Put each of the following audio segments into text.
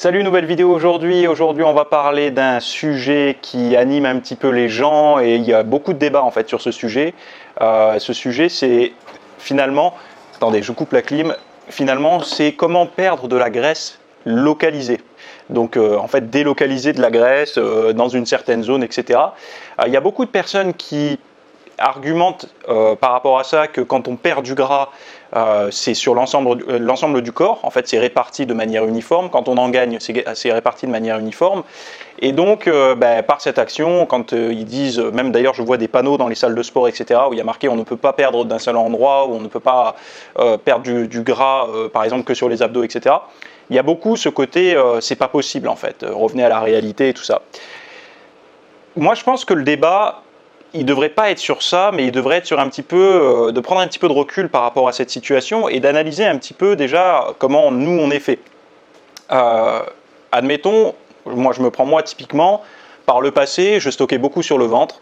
Salut, nouvelle vidéo aujourd'hui. Aujourd'hui, on va parler d'un sujet qui anime un petit peu les gens et il y a beaucoup de débats en fait sur ce sujet. Ce sujet, c'est finalement, attendez, je coupe la clim. Finalement, c'est comment perdre de la graisse localisée. Donc, en fait, délocaliser de la graisse dans une certaine zone, etc. Il y a beaucoup de personnes qui argumente par rapport à ça que quand on perd du gras, c'est sur l'ensemble du corps. En fait, c'est réparti de manière uniforme. Quand on en gagne, c'est réparti de manière uniforme. Et donc, par cette action, quand ils disent, même d'ailleurs, je vois des panneaux dans les salles de sport, etc., où il y a marqué on ne peut pas perdre d'un seul endroit, où on ne peut pas perdre du gras, par exemple, que sur les abdos, etc. Il y a beaucoup ce côté, c'est pas possible en fait. Revenez à la réalité et tout ça. Moi, je pense que le débat, il ne devrait pas être sur ça, mais il devrait être sur un petit peu, de prendre un petit peu de recul par rapport à cette situation et d'analyser un petit peu déjà comment nous on est fait. Admettons, moi je me prends moi typiquement, par le passé je stockais beaucoup sur le ventre,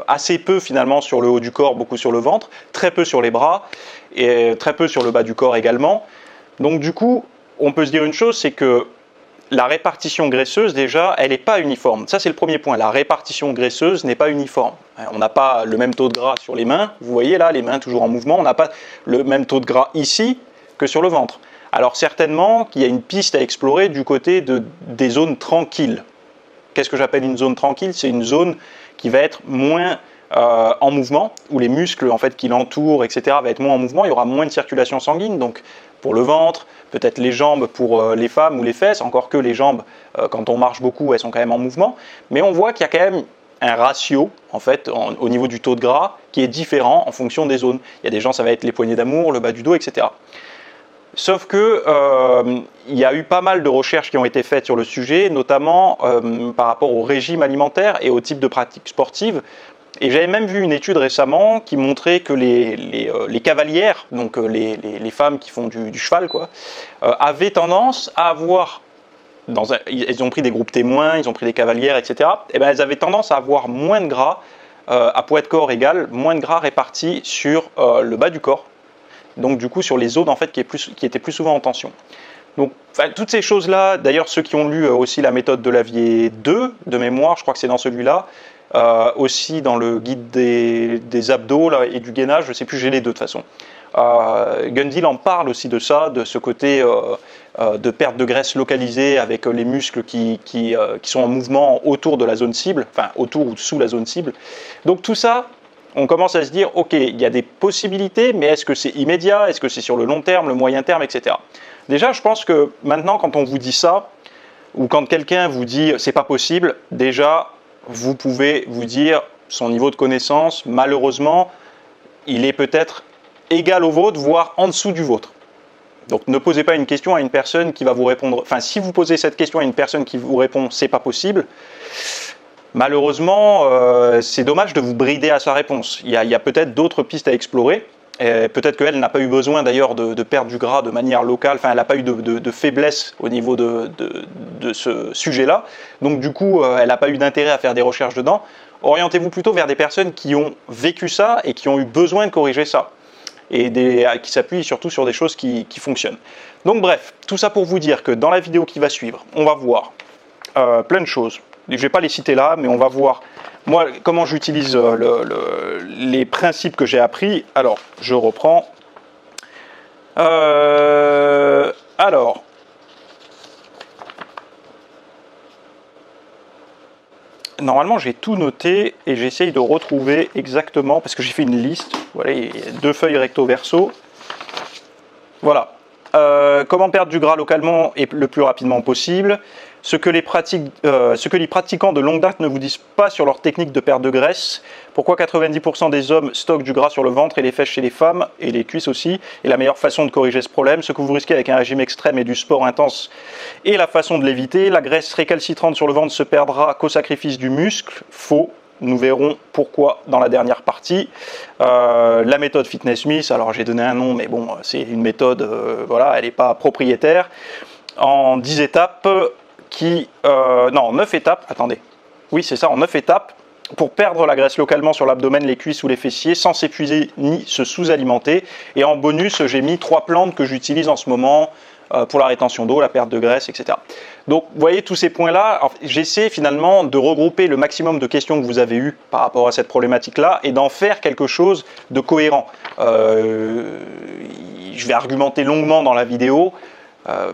assez peu finalement sur le haut du corps, beaucoup sur le ventre, très peu sur les bras et très peu sur le bas du corps également. Donc du coup, on peut se dire une chose, c'est que la répartition graisseuse, déjà, elle n'est pas uniforme. Ça, c'est le premier point. La répartition graisseuse n'est pas uniforme. On n'a pas le même taux de gras sur les mains. Vous voyez là, les mains toujours en mouvement. On n'a pas le même taux de gras ici que sur le ventre. Alors certainement qu'il y a une piste à explorer du côté des zones tranquilles. Qu'est-ce que j'appelle une zone tranquille? C'est une zone qui va être moins en mouvement, où les muscles en fait, qui l'entourent, etc., vont être moins en mouvement. Il y aura moins de circulation sanguine. Donc pour le ventre, peut-être les jambes pour les femmes ou les fesses, encore que les jambes, quand on marche beaucoup, elles sont quand même en mouvement. Mais on voit qu'il y a quand même un ratio, en fait, au niveau du taux de gras, qui est différent en fonction des zones. Il y a des gens, ça va être les poignées d'amour, le bas du dos, etc. Sauf que il y a eu pas mal de recherches qui ont été faites sur le sujet, notamment par rapport au régime alimentaire et au type de pratique sportive. Et j'avais même vu une étude récemment qui montrait que les cavalières, donc les femmes qui font du cheval, quoi, avaient tendance à avoir, ils ont pris des groupes témoins, ils ont pris des cavalières, etc. Et ben elles avaient tendance à avoir moins de gras, à poids de corps égal, moins de gras répartis sur le bas du corps. Donc du coup sur les zones en fait qui étaient plus souvent en tension. Donc toutes ces choses-là, d'ailleurs ceux qui ont lu aussi la méthode de Lavier 2 de mémoire, je crois que c'est dans celui-là, aussi dans le guide des abdos là, et du gainage, je ne sais plus, j'ai les deux de toute façon. Gundil en parle aussi de ça, de ce côté de perte de graisse localisée avec les muscles qui sont en mouvement autour de la zone cible, enfin autour ou sous la zone cible. Donc tout ça, on commence à se dire, ok, il y a des possibilités, mais est-ce que c'est immédiat? Est-ce que c'est sur le long terme, le moyen terme, etc. Déjà, je pense que maintenant, quand on vous dit ça, ou quand quelqu'un vous dit c'est pas possible, déjà, vous pouvez vous dire son niveau de connaissance, malheureusement, il est peut-être égal au vôtre, voire en dessous du vôtre. Donc ne posez pas une question à une personne qui va vous répondre. Enfin, si vous posez cette question à une personne qui vous répond c'est pas possible, malheureusement, c'est dommage de vous brider à sa réponse. Il y a peut-être d'autres pistes à explorer. Peut-être qu'elle n'a pas eu besoin d'ailleurs de perdre du gras de manière locale, enfin elle n'a pas eu de faiblesse au niveau de ce sujet-là, donc du coup elle n'a pas eu d'intérêt à faire des recherches dedans. Orientez-vous plutôt vers des personnes qui ont vécu ça et qui ont eu besoin de corriger ça, et qui s'appuient surtout sur des choses qui fonctionnent. Donc bref, tout ça pour vous dire que dans la vidéo qui va suivre, on va voir plein de choses. Je ne vais pas les citer là, mais on va voir moi comment j'utilise les principes que j'ai appris. Alors, je reprends. Alors, normalement j'ai tout noté et j'essaye de retrouver exactement, parce que j'ai fait une liste. Voilà, il y a 2 feuilles recto verso. Voilà. Comment perdre du gras localement et le plus rapidement possible. Ce que les pratiquants de longue date ne vous disent pas sur leur technique de perte de graisse. Pourquoi 90% des hommes stockent du gras sur le ventre et les fesses chez les femmes, et les cuisses aussi, et la meilleure façon de corriger ce problème. Ce que vous risquez avec un régime extrême et du sport intense, et la façon de l'éviter. La graisse récalcitrante sur le ventre se perdra qu'au sacrifice du muscle. Faux. Nous verrons pourquoi dans la dernière partie. La méthode Fitness Smith, alors j'ai donné un nom, mais bon, c'est une méthode, voilà, elle n'est pas propriétaire. En 10 étapes, non, 9 étapes, attendez. Oui, c'est ça, en 9 étapes, pour perdre la graisse localement sur l'abdomen, les cuisses ou les fessiers sans s'épuiser ni se sous-alimenter. Et en bonus, j'ai mis 3 plantes que j'utilise en ce moment pour la rétention d'eau, la perte de graisse, etc. Donc, vous voyez tous ces points-là, j'essaie finalement de regrouper le maximum de questions que vous avez eues par rapport à cette problématique-là et d'en faire quelque chose de cohérent. Je vais argumenter longuement dans la vidéo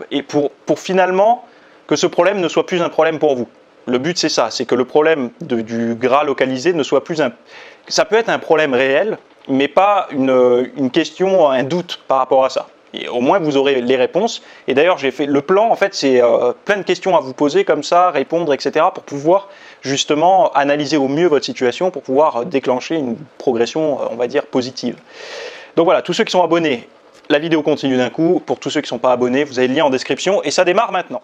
et pour finalement que ce problème ne soit plus un problème pour vous. Le but, c'est ça, c'est que le problème du gras localisé ne soit plus un... Ça peut être un problème réel, mais pas une question, un doute par rapport à ça. Et au moins, vous aurez les réponses. Et d'ailleurs, j'ai fait le plan, en fait, c'est plein de questions à vous poser comme ça, répondre, etc. pour pouvoir justement analyser au mieux votre situation, pour pouvoir déclencher une progression, on va dire, positive. Donc voilà, tous ceux qui sont abonnés, la vidéo continue d'un coup. Pour tous ceux qui ne sont pas abonnés, vous avez le lien en description et ça démarre maintenant.